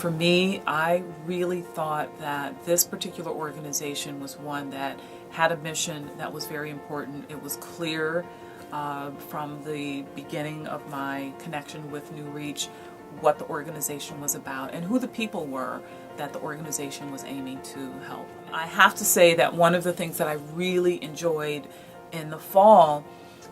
For me, I really thought that this particular organization was one that had a mission that was very important. It was clear from the beginning of my connection with New Reach what the organization was about and who the people were that the organization was aiming to help. I have to say that one of the things that I really enjoyed in the fall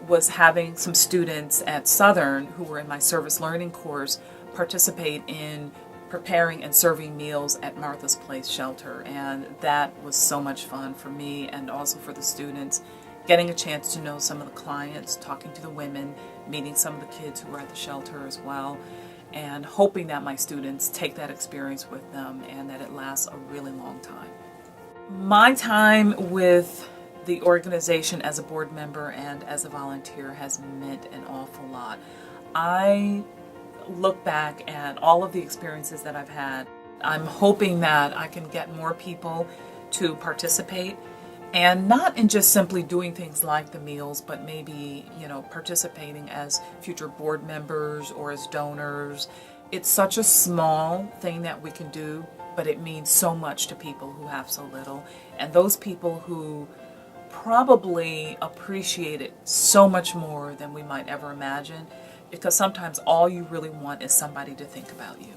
was having some students at Southern who were in my service learning course participate in preparing and serving meals at Martha's Place Shelter, and that was so much fun for me and also for the students, getting a chance to know some of the clients, talking to the women, meeting some of the kids who were at the shelter as well, and hoping that my students take that experience with them and that it lasts a really long time. My time with the organization as a board member and as a volunteer has meant an awful lot. I look back at all of the experiences that I've had. I'm hoping that I can get more people to participate, and not in just simply doing things like the meals, but maybe, participating as future board members or as donors. It's such a small thing that we can do, but it means so much to people who have so little, and those people who probably appreciate it so much more than we might ever imagine, because sometimes all you really want is somebody to think about you.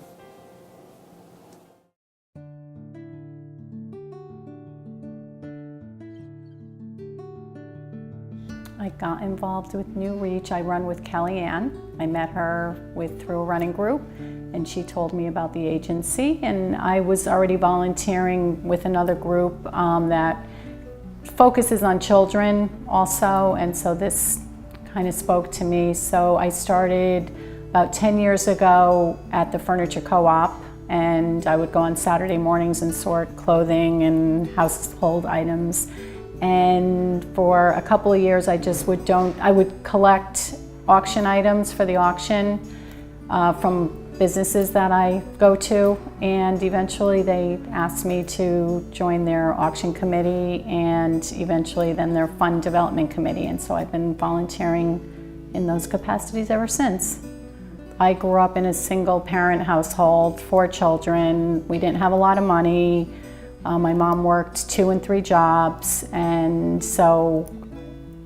I got involved with New Reach. I run with Kellyanne. I met her through a running group, and she told me about the agency, and I was already volunteering with another group that focuses on children also, and so this kind of spoke to me. So I started about 10 years ago at the Furniture Co-op, and I would go on Saturday mornings and sort clothing and household items. And for a couple of years I would collect auction items for the auction from businesses that I go to, and eventually they asked me to join their auction committee and eventually then their fund development committee, and so I've been volunteering in those capacities ever since. I grew up in a single parent household, 4 children. We didn't have a lot of money. My mom worked 2 and 3 jobs, and so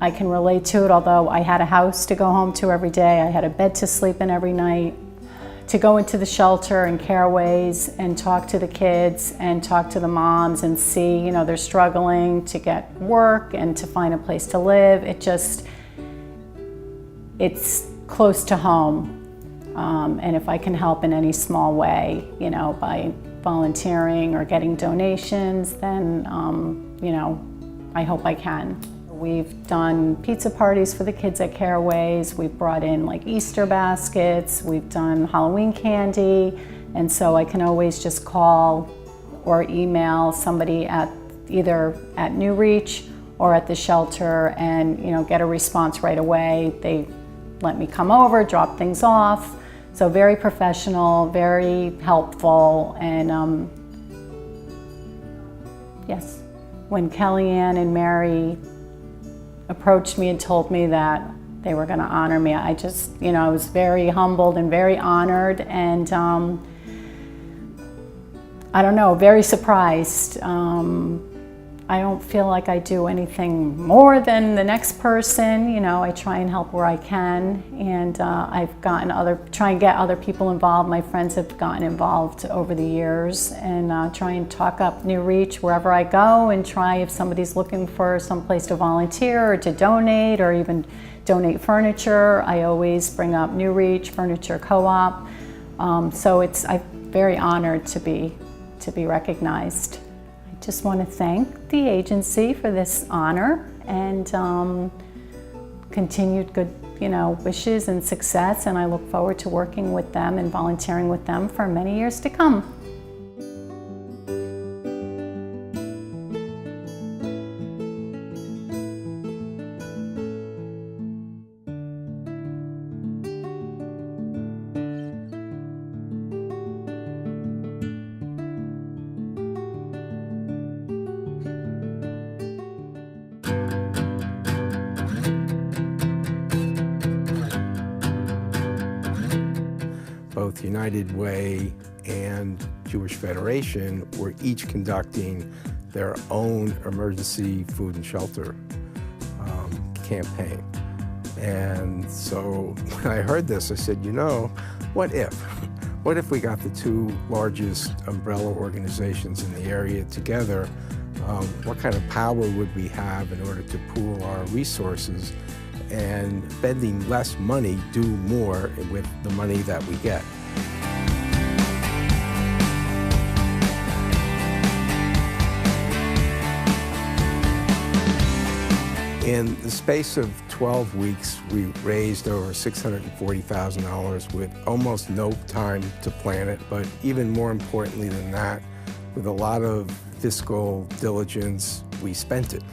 I can relate to it. Although I had a house to go home to every day, I had a bed to sleep in every night. To go into the shelter and Careways and talk to the kids and talk to the moms and see, they're struggling to get work and to find a place to live. It's close to home. And if I can help in any small way, by volunteering or getting donations, then, I hope I can. We've done pizza parties for the kids at Careways. We've brought in like Easter baskets. We've done Halloween candy. And so I can always just call or email somebody either at New Reach or at the shelter and, get a response right away. They let me come over, drop things off. So very professional, very helpful, and yes. When Kellyanne and Mary approached me and told me that they were going to honor me, I just, I was very humbled and very honored, and I don't know, very surprised. I don't feel like I do anything more than the next person. I try and help where I can, and I've try and get other people involved. My friends have gotten involved over the years, and try and talk up New Reach wherever I go, and try if somebody's looking for some place to volunteer or to donate or even donate furniture. I always bring up New Reach, Furniture Co-op. So I'm very honored to be recognized. I just want to thank the agency for this honor and continued good, wishes and success, and I look forward to working with them and volunteering with them for many years to come. Both United Way and Jewish Federation were each conducting their own emergency food and shelter campaign. And so when I heard this, I said, you know, what if? What if we got the two largest umbrella organizations in the area together? What kind of power would we have in order to pool our resources and spending less money, do more with the money that we get? In the space of 12 weeks, we raised over $640,000 with almost no time to plan it, but even more importantly than that, with a lot of fiscal diligence, we spent it.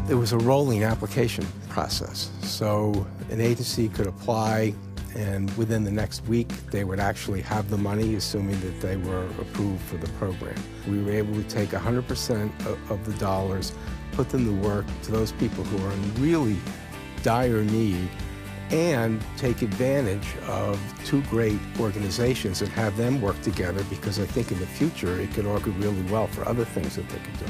It was a rolling application process, so an agency could apply, and within the next week, they would actually have the money, assuming that they were approved for the program. We were able to take 100% of the dollars, put them to work to those people who are in really dire need, and take advantage of two great organizations and have them work together, because I think in the future it could augur really well for other things that they could do.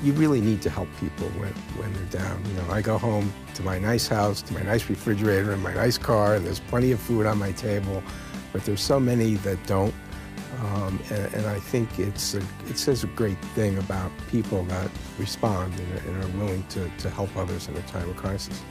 You really need to help people when they're down. You know, I go home to my nice house, to my nice refrigerator and my nice car, and there's plenty of food on my table, but there's so many that don't. And I think it says a great thing about people that respond and are willing to help others in a time of crisis.